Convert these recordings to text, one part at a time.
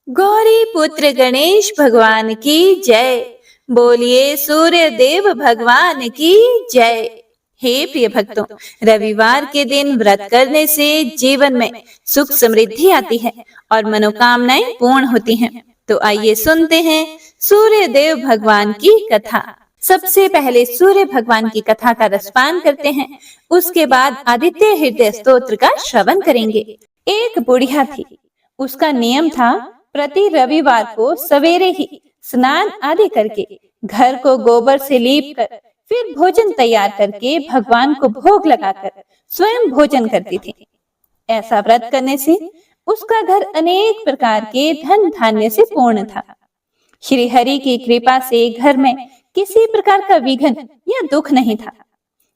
गौरी पुत्र गणेश भगवान की जय। बोलिए सूर्य देव भगवान की जय। हे प्रिय भक्तों, रविवार के दिन व्रत करने से जीवन में सुख समृद्धि आती है और मनोकामनाएं पूर्ण होती हैं। तो आइए सुनते हैं सूर्य देव भगवान की कथा। सबसे पहले सूर्य भगवान की कथा का रसपान करते हैं, उसके बाद आदित्य हृदय स्तोत्र का श्रवण करेंगे। एक बुढ़िया थी। उसका नियम था प्रति रविवार को सवेरे ही स्नान आदि करके घर को गोबर से लीप कर फिर भोजन तैयार करके भगवान को भोग लगाकर स्वयं भोजन करती थी। ऐसा व्रत करने से उसका घर अनेक प्रकार के धन धान्य से पूर्ण था। श्री हरि की कृपा से घर में किसी प्रकार का विघ्न या दुख नहीं था।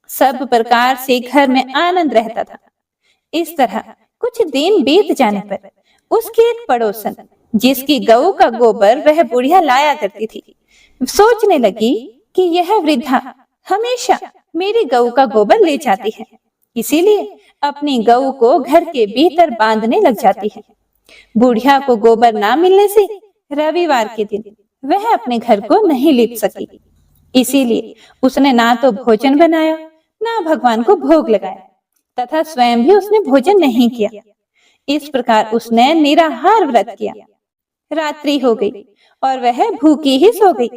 सब प्रकार से घर में आनंद रहता था। इस तरह कुछ दिन बीत जाने पर उसकी एक पड़ोसन, जिसकी गऊ का गोबर वह बुढ़िया लाया करती थी, सोचने लगी कि यह वृद्धा हमेशा मेरी गऊ का गोबर ले जाती है, इसीलिए अपनी गऊ को घर के भीतर बांधने लग जाती है। बुढ़िया को गोबर ना मिलने से रविवार के दिन वह अपने घर को नहीं लीप सकी, इसीलिए उसने ना तो भोजन बनाया, ना भगवान को भोग लगाया तथा स्वयं भी उसने भोजन नहीं किया। इस प्रकार उसने निराहार व्रत किया। रात्रि हो गई और वह भूखी ही सो गई।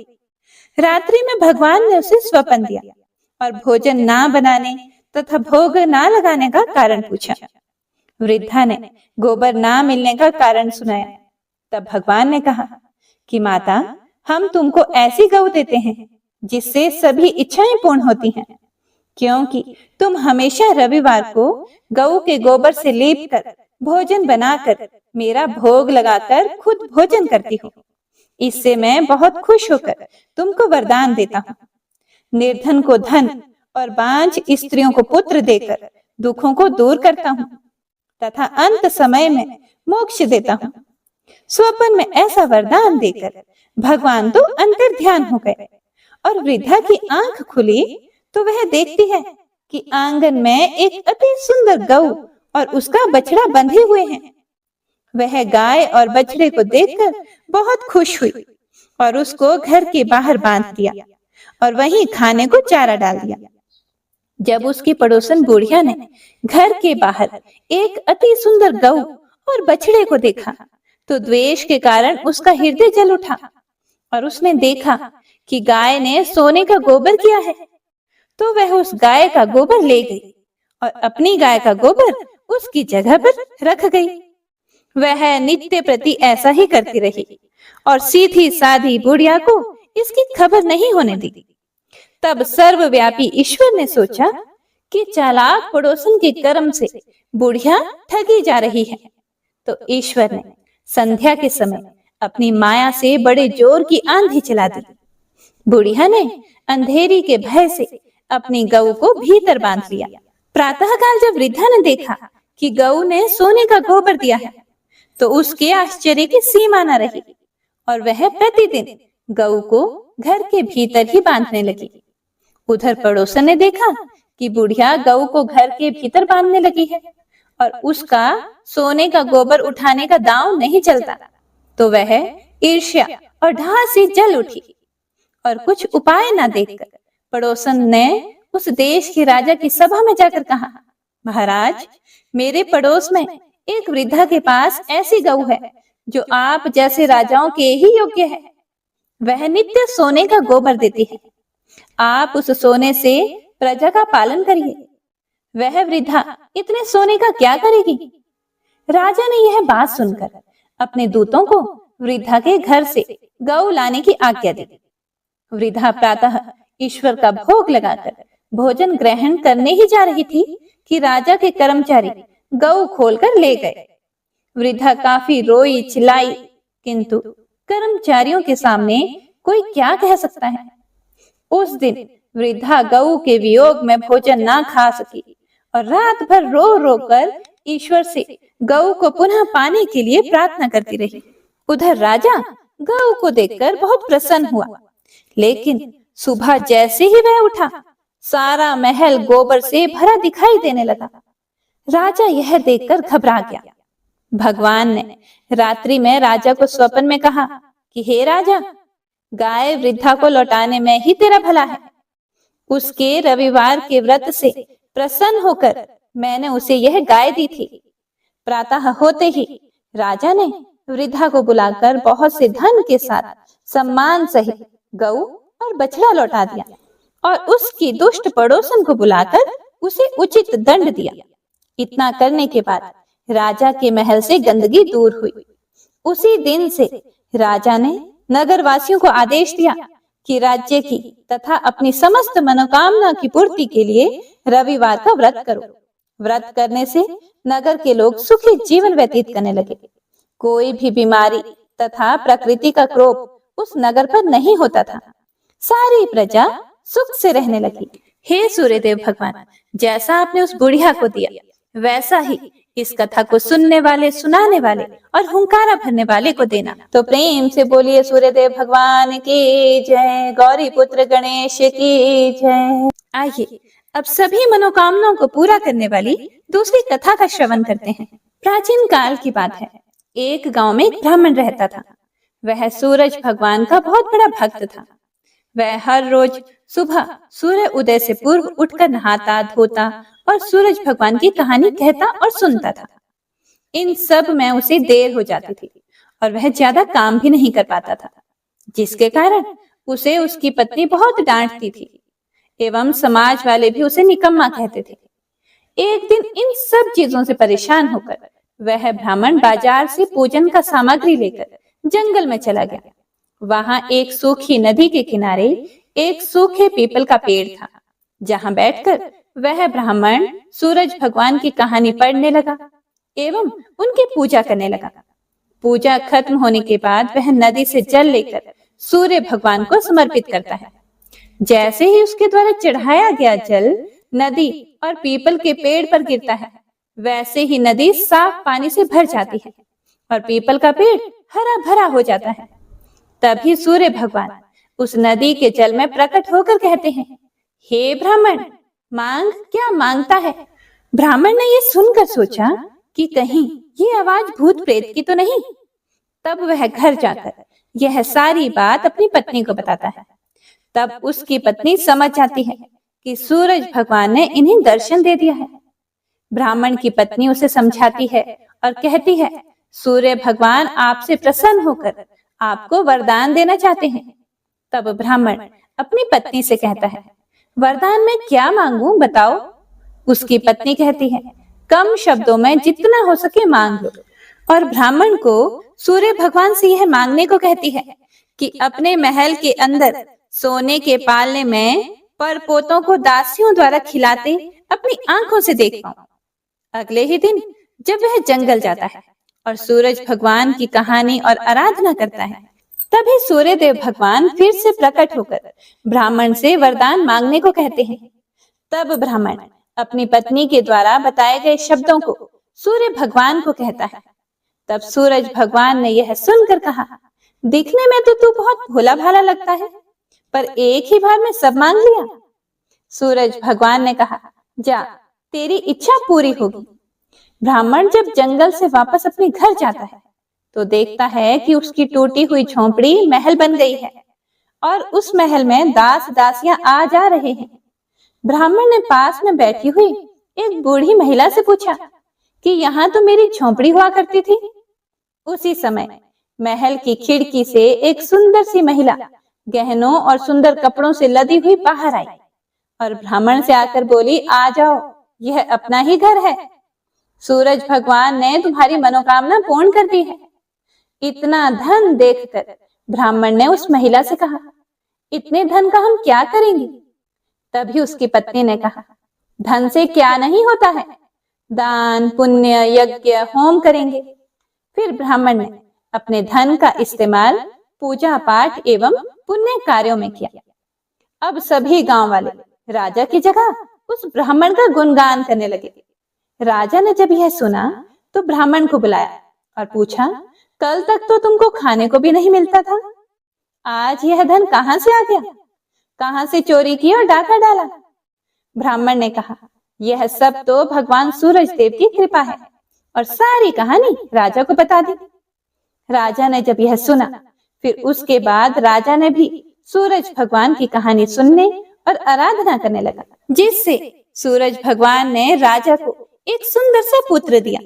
रात्रि में भगवान ने उसे स्वप्न दिया और भोजन ना बनाने तथा भोग ना लगाने का कारण पूछा। वृद्धा ने गोबर ना मिलने का कारण सुनाया। तब भगवान ने कहा कि माता, हम तुमको ऐसी गऊ देते हैं जिससे सभी इच्छाएं पूर्ण होती हैं, क्योंकि तुम हमेशा रविवार को गऊ के गोबर से लीप कर भोजन बनाकर मेरा भोग लगाकर खुद भोजन करती हो। इससे मैं बहुत खुश होकर तुमको वरदान देता हूँ। निर्धन को धन और बांझ स्त्रियों को पुत्र देकर दुखों को दूर करता हूँ तथा अंत समय में मोक्ष देता हूँ। स्वप्न में ऐसा वरदान देकर भगवान तो अंतर ध्यान हो गए और वृद्धा की आंख खुली तो वह देखती है कि आंगन में एक अति सुंदर गऊ और उसका बछड़ा बंधे हुए हैं। वह गाय और बछड़े को देखकर बहुत खुश हुई और उसको घर के बाहर बांध दिया और वहीं खाने को चारा डाल दिया। जब उसकी पड़ोसन बुढ़िया ने घर के बाहर एक अति सुंदर गऊ और बछड़े को देखा तो द्वेष के कारण उसका हृदय जल उठा और उसने देखा कि गाय ने सोने का गोबर किया है, तो वह उस गाय का गोबर ले गई और अपनी गाय का गोबर उसकी जगह पर रख गई। वह नित्य प्रति ऐसा ही करती रही और सीधी साधी बुढ़िया को इसकी खबर नहीं होने दी। तब सर्वव्यापी ईश्वर ने सोचा कि चालाक पड़ोसन के कर्म से बुढ़िया ठगी जा रही है, तो ईश्वर ने संध्या के समय अपनी माया से बड़े जोर की आंधी चला दी। बुढ़िया ने अंधेरी के भय से अपनी गऊ को भीतर बांध लिया। प्रातःकाल जब वृद्धा ने देखा कि गऊ ने सोने का गोबर दिया है, तो उसके आश्चर्य की सीमा न रही और वह प्रतिदिन गऊ को घर के भीतर ही बांधने लगी। उधर पड़ोसन ने देखा कि बुढ़िया गऊ को घर के भीतर बांधने लगी है और उसका सोने का गोबर उठाने का दांव नहीं चलता, तो वह ईर्ष्या और ढाह से जल उठी और कुछ उपाय न देखकर पड़ोसन ने उस देश के राजा की सभा में जाकर कहा, महाराज, मेरे पड़ोस में एक वृद्धा के पास ऐसी गऊ है जो आप जैसे राजाओं के ही योग्य है। वह नित्य सोने का गोबर देती है। आप उस सोने से प्रजा का पालन करिए। वह वृद्धा इतने सोने का क्या करेगी? राजा ने यह बात सुनकर अपने दूतों को वृद्धा के घर से गऊ लाने की आज्ञा दी। वृद्धा प्रातः ईश्वर का भोग लगाकर भोजन ग्रहण करने ही जा रही थी कि राजा के कर्मचारी गऊ खोलकर ले गए। वृद्धा काफी रोई चिल्लाई, किंतु कर्मचारियों के सामने कोई क्या कह सकता है। उस दिन वृद्धा गऊ के वियोग में भोजन ना खा सकी और रात भर रो रो कर ईश्वर से गऊ को पुनः पाने के लिए प्रार्थना करती रही। उधर राजा गऊ को देखकर बहुत प्रसन्न हुआ, लेकिन सुबह जैसे ही वह उठा, सारा महल गोबर से भरा दिखाई देने लगा। राजा यह देखकर घबरा गया। भगवान ने रात्रि में राजा को स्वप्न में कहा कि हे राजा, गाय वृद्धा को लौटाने में ही तेरा भला है। उसके रविवार के व्रत से प्रसन्न होकर मैंने उसे यह गाय दी थी। प्रातः होते ही राजा ने वृद्धा को बुलाकर बहुत से धन के साथ सम्मान सहित गऊ और बछड़ा लौटा दिया और उसकी दुष्ट पड़ोसन को बुलाकर उसे उचित दंड दिया। इतना करने के बाद राजा के महल से गंदगी दूर हुई। उसी दिन से राजा ने नगर वासियों को आदेश दिया कि राज्य की तथा अपनी समस्त मनोकामना की पूर्ति के लिए रविवार का व्रत करो। व्रत करने से नगर के लोग सुखी जीवन व्यतीत करने लगे। कोई भी बीमारी तथा प्रकृति का क्रोध उस नगर पर नहीं होता था। सारी प्रजा सुख से रहने लगी। हे सूर्यदेव भगवान, जैसा आपने उस बुढ़िया को दिया, वैसा ही इस कथा को सुनने वाले, सुनाने वाले और हुंकारा भरने वाले को देना। तो प्रेम से बोलिए सूर्यदेव भगवान की जय, गौरी पुत्र गणेश की जय। आइए अब सभी मनोकामनाओं को पूरा करने वाली दूसरी कथा का श्रवण करते हैं। प्राचीन काल की बात है। एक गांव में एक ब्राह्मण रहता था। वह सूरज भगवान का बहुत बड़ा भक्त था। वह हर रोज सुबह सूर्य उदय से पूर्व उठकर नहाता, धोता और सूरज भगवान की कहानी कहता और सुनता था। इन सब में उसे देर हो जाती थी और वह ज्यादा काम भी नहीं कर पाता था, जिसके कारण उसे उसकी पत्नी बहुत डांटती थी एवं समाज वाले भी उसे निकम्मा कहते थे। एक दिन इन सब चीजों से परेशान होकर वह ब्राह्मण बाजार से पूजन का सामग्री लेकर जंगल में चला गया। वहां एक सूखी नदी के किनारे एक सूखे पीपल का पेड़ था, जहां बैठकर वह ब्राह्मण सूरज भगवान की कहानी पढ़ने लगा एवं उनकी पूजा करने लगा। पूजा खत्म होने के बाद वह नदी से जल लेकर सूर्य भगवान को समर्पित करता है। जैसे ही उसके द्वारा चढ़ाया गया जल नदी और पीपल के पेड़ पर गिरता है, वैसे ही नदी साफ पानी से भर जाती है और पीपल का पेड़ हरा भरा हो जाता है। तभी सूर्य भगवान उस नदी के जल में प्रकट होकर कहते हैं, हे ब्राह्मण, मांग क्या मांगता है। ब्राह्मण ने ये सुनकर सोचा कि कहीं ये आवाज भूत प्रेत की तो नहीं। तब वह घर जाकर यह सारी बात अपनी पत्नी को बताता है। तब उसकी पत्नी समझ जाती है कि सूरज भगवान ने इन्हें दर्शन दे दिया है। ब्राह्मण की पत्नी उसे समझाती है और कहती है, सूर्य भगवान आपसे प्रसन्न होकर आपको वरदान देना चाहते हैं। तब ब्राह्मण अपनी पत्नी से कहता है, वरदान में क्या मांगूं बताओ। उसकी पत्नी कहती है, कम शब्दों में जितना हो सके मांग लो। और ब्राह्मण को सूर्य भगवान से यह मांगने को कहती है कि अपने महल के अंदर सोने के पालने में परपोतों को दासियों द्वारा खिलाते अपनी आंखों से देख पाऊं। अगले ही दिन जब वह जंगल जाता है और सूरज भगवान की कहानी और आराधना करता है, तभी सूर्य देव भगवान फिर से प्रकट होकर ब्राह्मण से वरदान मांगने को कहते हैं। तब ब्राह्मण अपनी पत्नी के द्वारा बताए गए शब्दों को सूर्य भगवान को कहता है। तब सूरज भगवान ने यह सुनकर कहा, दिखने में तो तू बहुत भोला भाला लगता है, पर एक ही बार में सब मांग लिया। सूरज भगवान ने कहा, जा, तेरी इच्छा पूरी होगी। ब्राह्मण जब जंगल से वापस अपने घर जाता है तो देखता है कि उसकी टूटी हुई झोंपड़ी महल बन गई है और उस महल में दास दासियां आ जा रहे हैं। ब्राह्मण ने पास में बैठी हुई एक बूढ़ी महिला से पूछा कि यहाँ तो मेरी झोंपड़ी हुआ करती थी। उसी समय महल की खिड़की से एक सुंदर सी महिला गहनों और सुंदर कपड़ों से लदी हुई बाहर आई और ब्राह्मण से आकर बोली, आ जाओ, यह अपना ही घर है। सूरज भगवान ने तुम्हारी मनोकामना पूर्ण कर दी है। इतना धन देखकर ब्राह्मण ने उस महिला से कहा, इतने धन का हम क्या करेंगे। तभी उसकी पत्नी ने कहा, धन से क्या नहीं होता है, दान पुण्य यज्ञ होम करेंगे। फिर ब्राह्मण ने अपने धन का इस्तेमाल पूजा पाठ एवं पुण्य कार्यों में किया। अब सभी गांव वाले राजा की जगह उस ब्राह्मण का गुणगान करने लगे। राजा ने जब यह सुना तो ब्राह्मण को बुलाया और पूछा, कल तक तो तुमको खाने को भी नहीं मिलता था, आज यह धन कहां से आ गया, कहां से चोरी की और डाका डाला। ब्राह्मण ने कहा, यह सब तो भगवान सूरज देव की कृपा है। और सारी कहानी राजा को बता दी। राजा ने जब यह सुना, फिर उसके बाद राजा ने भी सूरज भगवान की कहानी सुनने और आराधना करने लगा, जिससे सूरज भगवान ने राजा को एक सुंदर सा पुत्र दिया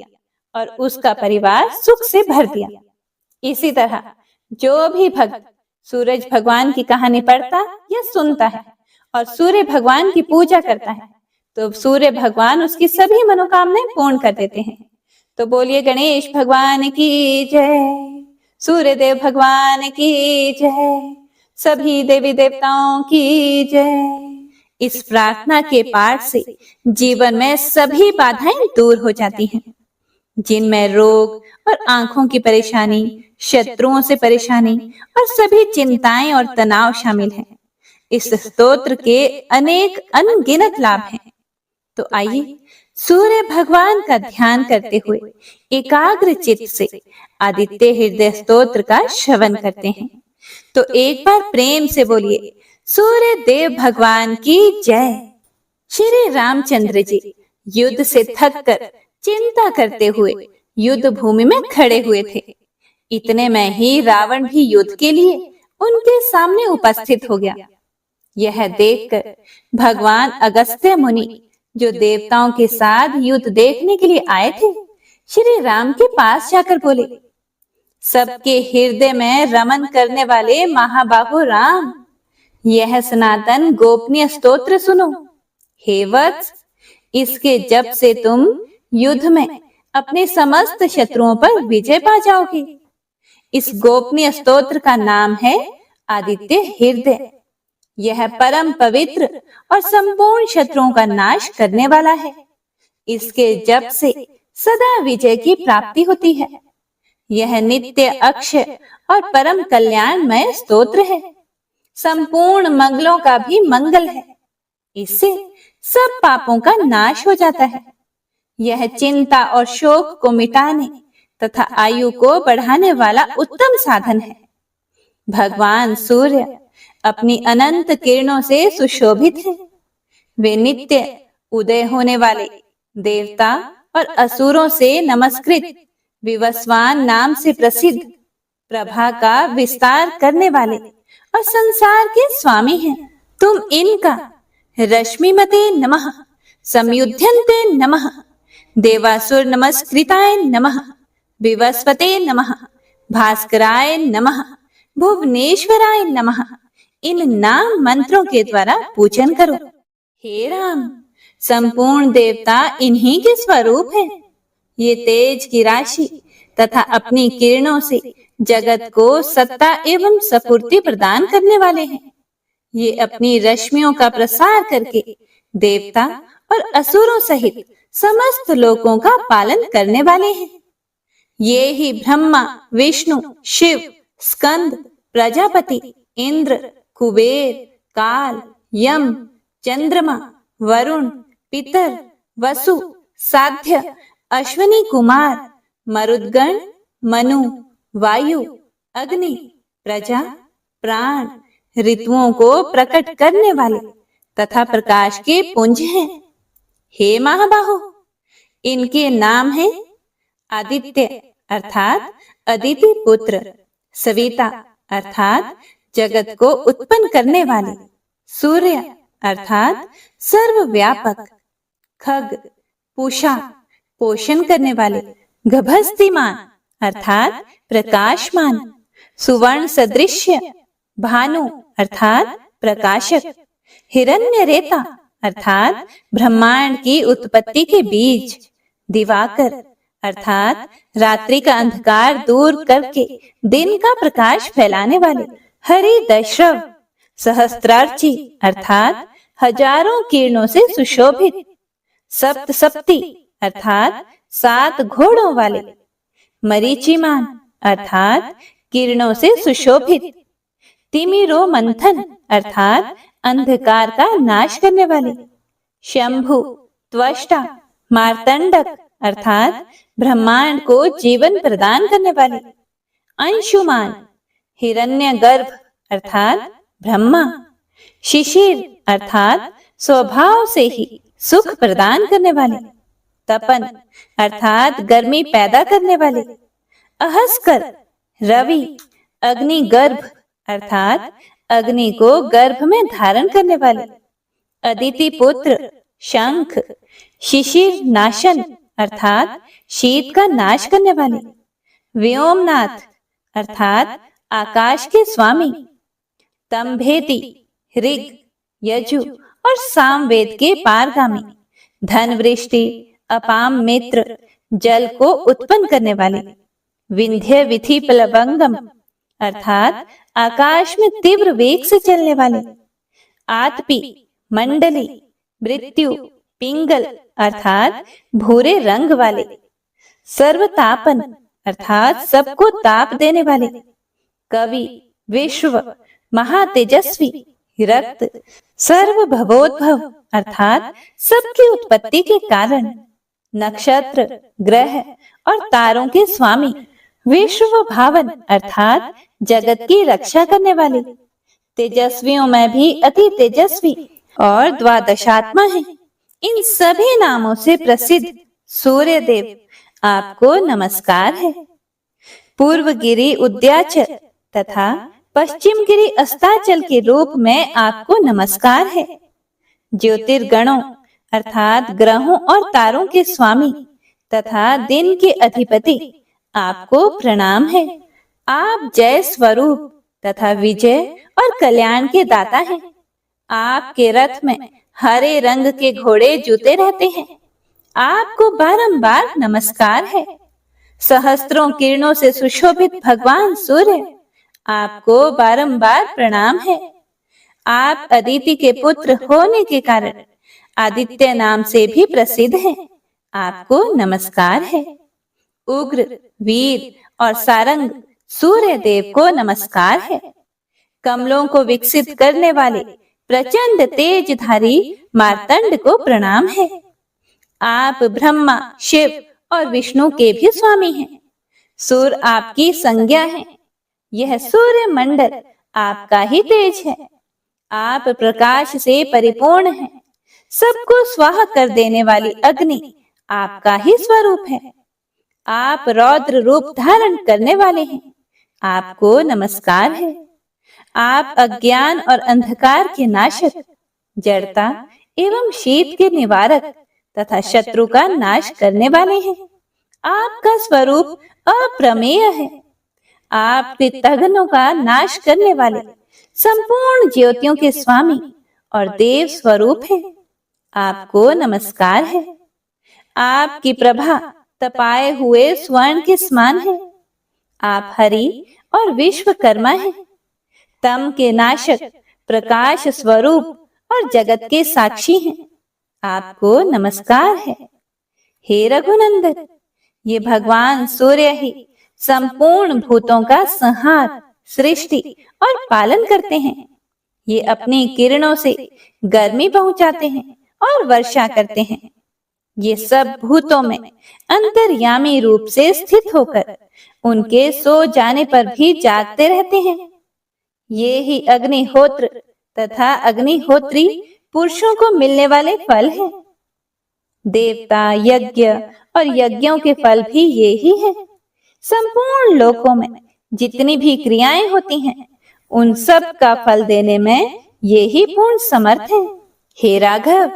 और उसका परिवार सुख से भर दिया। इसी तरह जो भी भक्त सूरज भगवान की कहानी पढ़ता या सुनता है और सूर्य भगवान की पूजा करता है, तो सूर्य भगवान उसकी सभी मनोकामनाएं पूर्ण कर देते हैं। तो बोलिए गणेश भगवान की जय, सूर्य देव भगवान की जय, सभी देवी देवताओं की जय। इस प्रार्थना के पाठ से जीवन में सभी बाधाएं दूर हो जाती हैं, जिनमें रोग और आंखों की परेशानी, शत्रुओं से परेशानी और सभी चिंताएं और तनाव शामिल हैं। इस स्तोत्र के अनेक अनगिनत लाभ हैं। तो आइए सूर्य भगवान का ध्यान करते हुए एकाग्र चित्त से आदित्य हृदय स्तोत्र का श्रवण करते हैं। तो एक बार प्रेम से बोलिए, सूर्य देव भगवान की जय। श्री रामचंद्र जी युद्ध से थककर चिंता करते हुए युद्ध भूमि में खड़े हुए थे। इतने में ही रावण भी युद्ध के लिए उनके सामने उपस्थित हो गया। यह देखकर भगवान अगस्त्य मुनि, जो देवताओं के साथ युद्ध देखने के लिए आए थे, श्री राम के पास जाकर बोले, सबके हृदय में रमन करने वाले महाबाहु राम, यह सनातन गोपनीय स्तोत्र सुनो। हे वत्स, इसके जप से तुम युद्ध में अपने समस्त शत्रुओं पर विजय पा जाओगे। इस गोपनीय स्तोत्र का नाम है आदित्य हृदय। यह परम पवित्र और संपूर्ण शत्रुओं का नाश करने वाला है। इसके जप से सदा विजय की प्राप्ति होती है। यह नित्य अक्षय और परम कल्याणमय स्तोत्र है। संपूर्ण मंगलों का भी मंगल है। इससे सब पापों का नाश हो जाता है। यह चिंता और शोक को मिटाने तथा आयु को बढ़ाने वाला उत्तम साधन है। भगवान सूर्य अपनी अनंत किरणों से सुशोभित हैं। वे नित्य उदय होने वाले देवता और असुरों से नमस्कृत विवस्वान नाम से प्रसिद्ध प्रभा का विस्तार करने वाले और संसार के स्वामी हैं। तुम इनका रश्मिमते नमः, संयुध्यन्ते नमः, देवासुर नमस्कृताय नमः, विवस्वते नमः, भास्कराय नमः, भुवनेश्वराय नमः, इन नाम मंत्रों के द्वारा पूजन करो। हे राम, संपूर्ण देवता इन्हीं के स्वरूप हैं। ये तेज की राशि तथा अपनी किरणों से जगत को सत्ता एवं सपूर्ति प्रदान करने वाले हैं। ये अपनी रश्मियों का प्रसार करके देवता और असुरों सहित समस्त लोकों का पालन करने वाले हैं। ये ही ब्रह्मा, विष्णु, शिव, स्कंद, प्रजापति, इंद्र, कुबेर, काल, यम, चंद्रमा, वरुण, पितर, वसु, साध्य, अश्विनी कुमार, मरुद्गण, मनु, वायु, अग्नि, प्रजा, प्राण, ऋतुओं को प्रकट करने वाले तथा प्रकाश के पुंज हैं। हे महाबाहो, इनके नाम हैं आदित्य अर्थात अदिति पुत्र, सविता अर्थात जगत को उत्पन्न करने वाले, सूर्य अर्थात सर्वव्यापक, खग पूषा पोषण करने वाले, गभस्तिमान अर्थात प्रकाशमान, सुवर्ण सदृश्य भानु अर्थात प्रकाशक, हिरण्यरेता अर्थात ब्रह्मांड की उत्पत्ति के बीज, दिवाकर अर्थात रात्रि का अंधकार दूर करके दिन का प्रकाश फैलाने वाले, हरिदश्रव सहस्त्रार्ची अर्थात हजारों किरणों से सुशोभित, सप्तसप्ती अर्थात 7 घोड़ों वाले, मरीचिमान अर्थात किरणों से सुशोभित, तिमिरो मंथन अर्थात अंधकार का नाश करने वाले, शंभु त्वष्टा मार्तंडक अर्थात ब्रह्मांड को जीवन प्रदान करने वाले, अंशुमान हिरण्यगर्भ अर्थात ब्रह्मा, शिशिर अर्थात स्वभाव से ही सुख प्रदान करने वाले, तपन अर्थात गर्मी पैदा करने वाले, अहस्कर रवि, अग्नि गर्भ अर्थात अग्नि को गर्भ में धारण करने वाले, अदिति पुत्र शंख, शिशिर नाशन अर्थात शीत का नाश करने वाले, व्योमनाथ अर्थात आकाश के स्वामी, तंभेति ऋग, यजु और सामवेद के पारगामी, धन वृष्टि, अपाम मित्र, जल को उत्पन्न करने वाले, विंध्य विधि प्लवंगम अर्थात आकाश में तीव्र वेग से चलने वाले, आतपी, मंडली, मृत्यु, पिंगल अर्थात भूरे रंग वाले, सर्वतापन अर्थात सबको ताप देने वाले, कवि, विश्व, महातेजस्वी, रक्त, सर्व भवोद्भव अर्थात सबकी उत्पत्ति के कारण, नक्षत्र, ग्रह और तारों के स्वामी, विश्व भावन अर्थात जगत की रक्षा करने वाले, तेजस्वियों में भी अति तेजस्वी और द्वादशात्मा है। इन सभी नामों से प्रसिद्ध सूर्य देव आपको नमस्कार है। पूर्व गिरि उद्याचल तथा पश्चिम गिरि अस्ताचल के रूप में आपको नमस्कार है। ज्योतिर्गणों अर्थात ग्रहों और तारों के स्वामी तथा दिन के अधिपति आपको प्रणाम है। आप जय स्वरूप तथा विजय और कल्याण के दाता हैं। आपके रथ में हरे रंग के घोड़े जूते रहते हैं। आपको बारंबार नमस्कार है। सहस्त्रों किरणों से सुशोभित भगवान सूर्य आपको बारंबार प्रणाम है। आप अदिति के पुत्र होने के कारण आदित्य नाम से भी प्रसिद्ध हैं। आपको नमस्कार है। उग्र, वीर और सारंग सूर्य देव को नमस्कार है। कमलों को विकसित करने वाले प्रचंड तेजधारी मार्तंड को प्रणाम है। आप ब्रह्मा, शिव और विष्णु के भी स्वामी हैं। सूर्य आपकी संज्ञा है। यह सूर्य मंडल आपका ही तेज है। आप प्रकाश से परिपूर्ण हैं। सबको स्वाहा कर देने वाली अग्नि आपका ही स्वरूप है। आप रौद्र रूप धारण करने वाले हैं। आपको नमस्कार है। आप अज्ञान और अंधकार के नाशक, जड़ता एवं शीत के निवारक तथा शत्रु का नाश करने वाले हैं। आपका स्वरूप अप्रमेय है। आप कृतघ्नों का नाश करने वाले संपूर्ण ज्योतियों के स्वामी और देव स्वरूप है। आपको नमस्कार है। आपकी प्रभा तपाए हुए स्वर्ण के समान है। आप हरि और विश्वकर्मा हैं। तम के नाशक, प्रकाश स्वरूप और जगत के साक्षी हैं। आपको नमस्कार है। हे रघुनंदन, ये भगवान सूर्य ही संपूर्ण भूतों का संहार, सृष्टि और पालन करते हैं। ये अपनी किरणों से गर्मी पहुंचाते हैं और वर्षा करते हैं। ये सब भूतों में अंतर्यामी रूप से स्थित होकर उनके सो जाने पर भी जागते रहते हैं। ये ही अग्निहोत्र तथा अग्निहोत्री पुरुषों को मिलने वाले फल हैं। देवता, यज्ञ और यज्ञों के फल भी ये ही हैं। संपूर्ण लोकों में जितनी भी क्रियाएं होती हैं, उन सब का फल देने में ये ही पूर्ण समर्थ है। हे राघव,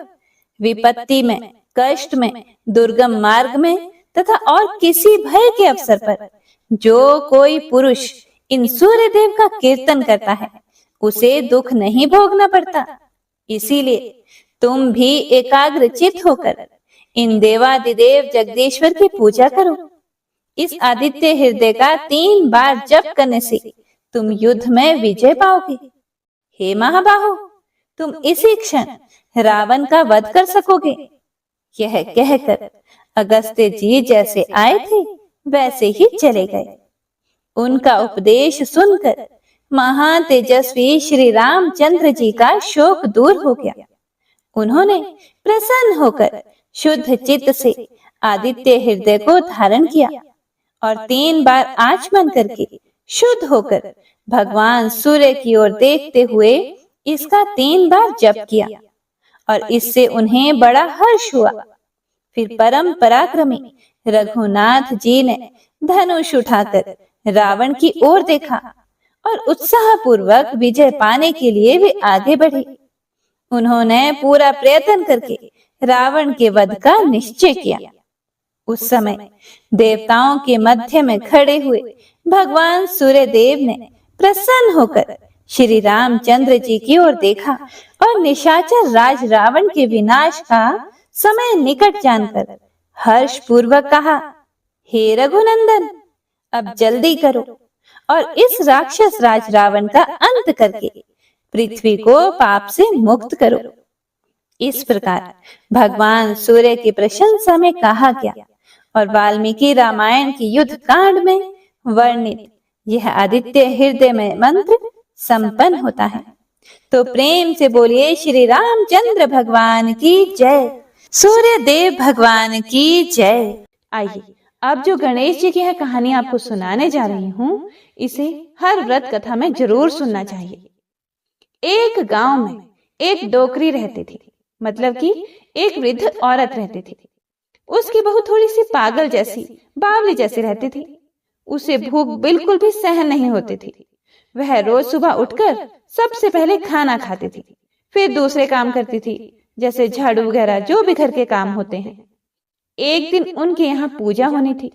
विपत्ति में, कष्ट में, दुर्गम मार्ग में तथा और किसी भय के अवसर पर जो कोई पुरुष इन सूर्य देव का कीर्तन करता है, उसे दुख नहीं भोगना पड़ता। इसीलिए तुम भी एकाग्रचित होकर इन देवादिदेव जगदीश्वर की पूजा करो। इस आदित्य हृदय का 3 बार जप करने से तुम युद्ध में विजय पाओगे। हे महाबाहो, तुम इसी क्षण रावण का वध कर सकोगे। यह कहकर अगस्त्य जी जैसे आए थे वैसे ही चले गए। उनका उपदेश सुनकर महातेजस्वी श्री रामचंद्र जी का शोक दूर हो गया। उन्होंने प्रसन्न होकर शुद्ध चित्त से आदित्य हृदय को धारण किया और 3 बार आचमन करके शुद्ध होकर भगवान सूर्य की ओर देखते हुए इसका 3 बार जप किया और इससे उन्हें बड़ा हर्ष हुआ। फिर परम पराक्रमी रघुनाथ जी ने धनुष उठाकर रावण की ओर देखा और उत्साह पूर्वक विजय पाने के लिए वे आगे बढ़े। उन्होंने पूरा प्रयत्न करके रावण के वध का निश्चय किया। उस समय देवताओं के मध्य में खड़े हुए भगवान सूर्य देव ने प्रसन्न होकर श्री रामचंद्र जी की ओर देखा और निशाचर राज रावण के विनाश का समय निकट जानकर हर्ष पूर्वक कहा, हे रघुनंदन, अब जल्दी करो और इस राक्षस राज रावण का अंत करके पृथ्वी को पाप से मुक्त करो। इस प्रकार भगवान सूर्य की प्रशंसा में कहा गया और वाल्मीकि रामायण की युद्ध कांड में वर्णित यह आदित्य हृदय में मंत्र संपन्न होता है। तो प्रेम से बोलिए श्री रामचंद्र भगवान की जय, सूर्य देव भगवान की जय। आइए अब जो गणेश जी की यह कहानी आपको सुनाने जा रही हूँ, इसे हर व्रत कथा में जरूर सुनना चाहिए। एक गांव में एक डोकरी रहती थी, मतलब कि एक वृद्ध औरत रहती थी। उसकी बहू थोड़ी सी पागल जैसी, बावली जैसी रहती थी। उसे भूख बिल्कुल भी सहन नहीं होती थी। वह रोज सुबह उठकर सबसे पहले खाना खाती थी, फिर दूसरे काम करती थी, जैसे झाड़ू वगैरह जो भी घर के काम होते हैं। एक दिन उनके यहाँ पूजा होनी थी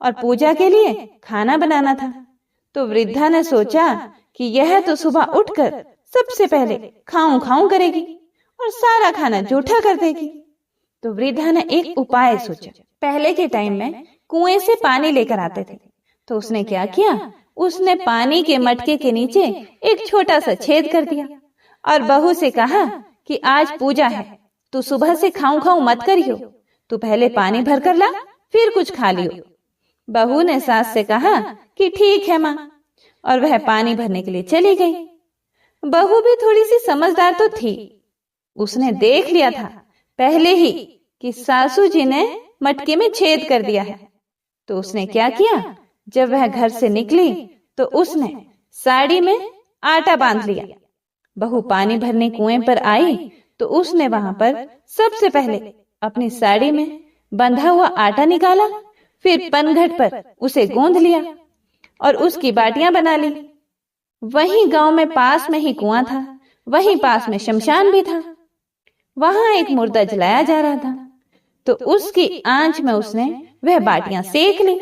और पूजा के लिए खाना बनाना था। तो वृद्धा ने सोचा कि यह तो सुबह उठकर सबसे पहले खाऊं खाऊं करेगी और सारा खाना जूठा कर देगी। तो वृद्धा ने एक उपाय सोचा। पहले के टाइम में कुएं से पानी लेकर आते थे, तो उसने क्या किया, उसने पानी के मटके के नीचे एक छोटा सा छेद कर दिया और बहू से कहा कि आज पूजा है, तू सुबह से खाऊं खाऊं मत करियो, तू पहले पानी भर कर ला, फिर कुछ खा लियो। बहू ने सास से कहा कि ठीक है माँ, और वह पानी भरने के लिए चली गई। बहू भी थोड़ी सी समझदार तो थी, उसने देख लिया था पहले ही कि सासू जी ने मटके में छेद कर दिया है। तो उसने क्या किया, जब वह घर से निकली तो उसने साड़ी में आटा बांध लिया। बहू पानी भरने कुएं पर आई तो उसने वहां पर सबसे पहले अपनी साड़ी में बंधा हुआ आटा निकाला, फिर पनघट पर उसे गूंथ लिया और उसकी बाटियां बना ली। वहीं गांव में पास में ही कुआं था, वहीं पास में शमशान भी था। वहां एक मुर्दा जलाया जा रहा था, तो उसकी आंच में उसने वह बाटियां सेक ली।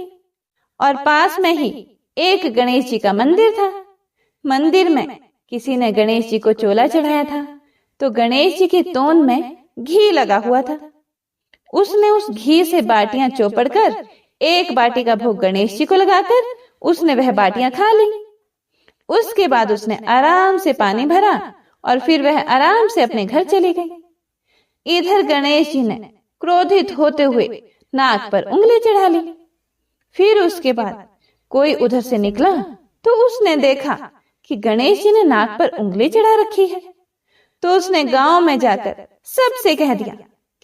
और पास में ही एक गणेश जी का मंदिर था। मंदिर में किसी ने गणेश जी को चोला चढ़ाया था, तो गणेश जी की तोंद में घी लगा हुआ था। उसने उस घी से बाटियां चौपड़कर एक बाटी का भोग गणेश जी को लगाकर उसने वह बाटियां खा ली। उसके बाद उसने आराम से पानी भरा और फिर वह आराम से अपने घर चली गई। इधर गणेश जी ने क्रोधित होते हुए नाक पर उंगली चढ़ा ली। फिर उसके बाद कोई उधर से निकला तो उसने देखा कि गणेश जी ने नाक पर उंगली चढ़ा रखी है। तो उसने गांव में जाकर सबसे कह दिया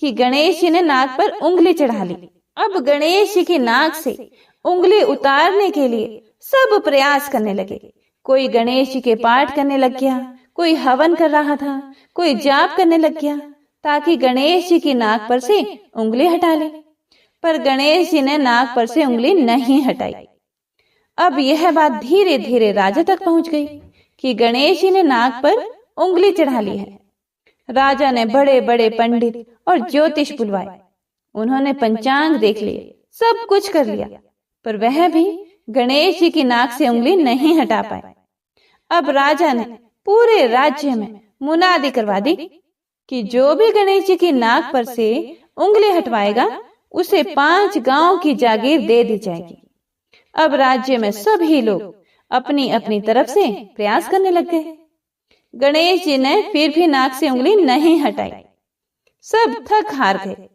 कि गणेश जी ने नाक पर उंगली चढ़ा ली। अब गणेश जी की नाक से उंगली उतारने के लिए सब प्रयास करने लगे। कोई गणेश जी के पाठ करने लग गया, कोई हवन कर रहा था, कोई जाप करने लग गया ताकि गणेश जी की नाक पर से उंगली हटा ले। पर गणेश जी ने नाक पर से उंगली नहीं हटाई। अब यह बात धीरे धीरे राजा तक पहुंच गई कि गणेश जी ने नाक पर उंगली चढ़ा ली है। राजा ने बड़े बड़े पंडित और ज्योतिष बुलवाए। उन्होंने पंचांग देख लिए, सब कुछ कर लिया, पर वह भी गणेश जी की नाक से उंगली नहीं हटा पाए। अब राजा ने पूरे राज्य में मुनादी करवा दी कि जो भी गणेश जी की नाक पर से उंगली हटवाएगा उसे 5 गांव की जागीर दे दी जाएगी। अब राज्य में सभी लोग अपनी अपनी तरफ से प्रयास करने लग गए। गणेश जी ने फिर भी नाक से उंगली नहीं हटाई। सब थक हार गए।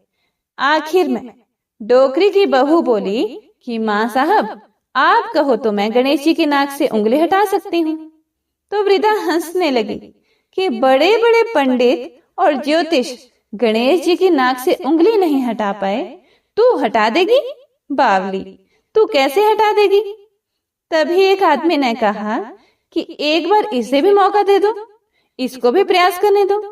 आखिर में डोकरी की बहू बोली कि माँ साहब, आप कहो तो मैं गणेश जी की नाक से उंगली हटा सकती हूँ। तो वृद्धा हंसने लगी कि बड़े बड़े पंडित और ज्योतिष गणेश जी की नाक से उंगली नहीं हटा पाए, तू हटा देगी? बावली, तू कैसे हटा देगी? तभी एक आदमी ने कहा कि एक बार इसे भी मौका दे दो, इसको भी प्रयास करने दो,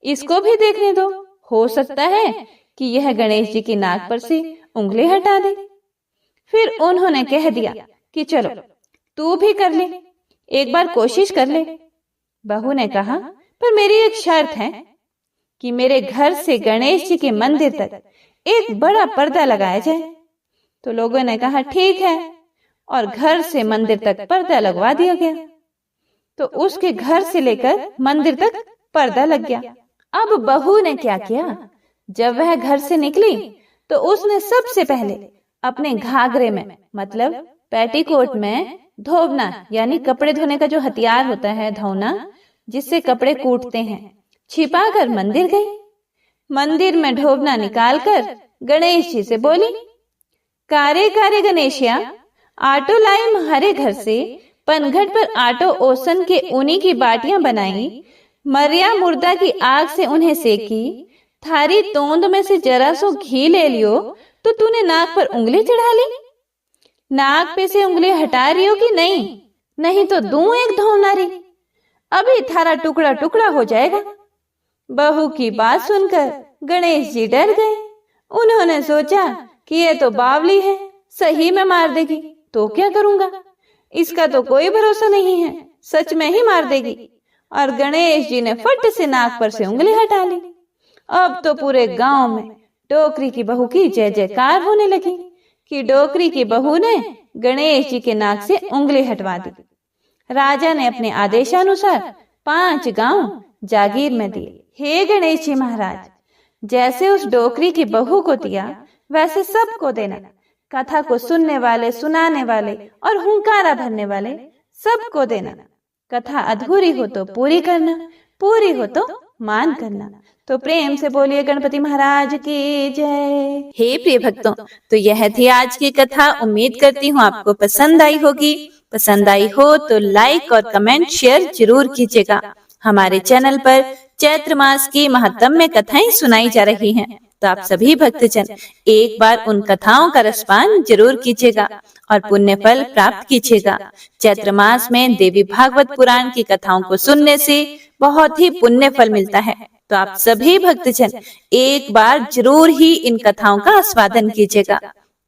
इसको भी देखने दो, हो सकता है कि यह गणेश जी की नाक पर से उंगली हटा दे। फिर उन्होंने कह दिया कि चलो तू भी कर ले, एक बार कोशिश कर ले। बहू ने कहा, पर मेरी एक शर्त है कि मेरे घर से गणेश जी के मंदिर तक एक बड़ा पर्दा लगाया जाए। तो लोगों ने कहा ठीक है, और घर से मंदिर तक पर्दा लगवा दिया गया। तो उसके घर से लेकर मंदिर तक पर्दा लग गया। अब बहू ने क्या किया, जब वह घर से निकली तो उसने सबसे पहले अपने घाघरे में मतलब पेटीकोट में धोबना यानी कपड़े धोने का जो हथियार होता है, धोना, जिससे कपड़े कूटते हैं, छिपाकर मंदिर गई। मंदिर में ढोबना निकालकर गणेश जी से बोली, कारे कारे गणेशिया, आटो लाई म्हारे घर से, पनघट पर आटो ओसन के ऊनी की बाटियां बनाई, मरिया मुर्दा की आग से उन्हें सेकी, थारी तोंद में से जरा सो घी ले लियो तो तूने नाक पर उंगली चढ़ा ली। नाक पे से उंगली हटा रही हो कि नहीं, नहीं तो दूं एक धौनारी, अभी थारा टुकड़ा टुकड़ा हो जाएगा। बहू की बात सुनकर गणेश जी डर गए। उन्होंने सोचा कि ये तो बावली है, सही में मार देगी तो क्या करूंगा, इसका तो कोई भरोसा नहीं है, सच में ही मार देगी। और गणेश जी ने फट से नाक पर से उंगली हटा ली। अब तो पूरे गांव में डोकरी की बहू की जय जयकार होने लगी कि डोकरी की बहू ने गणेश जी के नाक से उंगली हटवा दी। राजा ने अपने आदेशानुसार 5 गांव जागीर में दिए। हे गणेश जी महाराज, जैसे उस डोकरी की बहू को दिया वैसे सबको देना। कथा को सुनने वाले, सुनाने वाले और हुंकारा भरने वाले सबको देना। कथा अधूरी हो तो पूरी करना, पूरी हो तो मान करना। तो प्रेम से बोलिए गणपति महाराज की जय। हे प्रिय भक्तों, तो यह थी आज की कथा। उम्मीद करती हूँ आपको पसंद आई होगी। पसंद आई हो तो लाइक और कमेंट शेयर जरूर कीजिएगा। हमारे चैनल पर चैत्र मास की महात्म्य कथाएं सुनाई जा रही हैं, तो आप सभी भक्तजन एक बार उन कथाओं का रसपान जरूर कीजिएगा और पुण्य फल प्राप्त कीजिएगा। चैत्र मास में देवी भागवत पुराण की कथाओं को सुनने से बहुत ही पुण्य फल मिलता है। तो आप सभी भक्तजन एक बार जरूर ही इन कथाओं का आस्वादन कीजिएगा।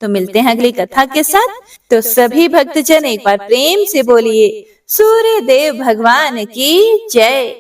तो मिलते हैं अगली कथा के साथ। तो सभी भक्तजन एक बार प्रेम से बोलिए सूर्य देव भगवान की जय।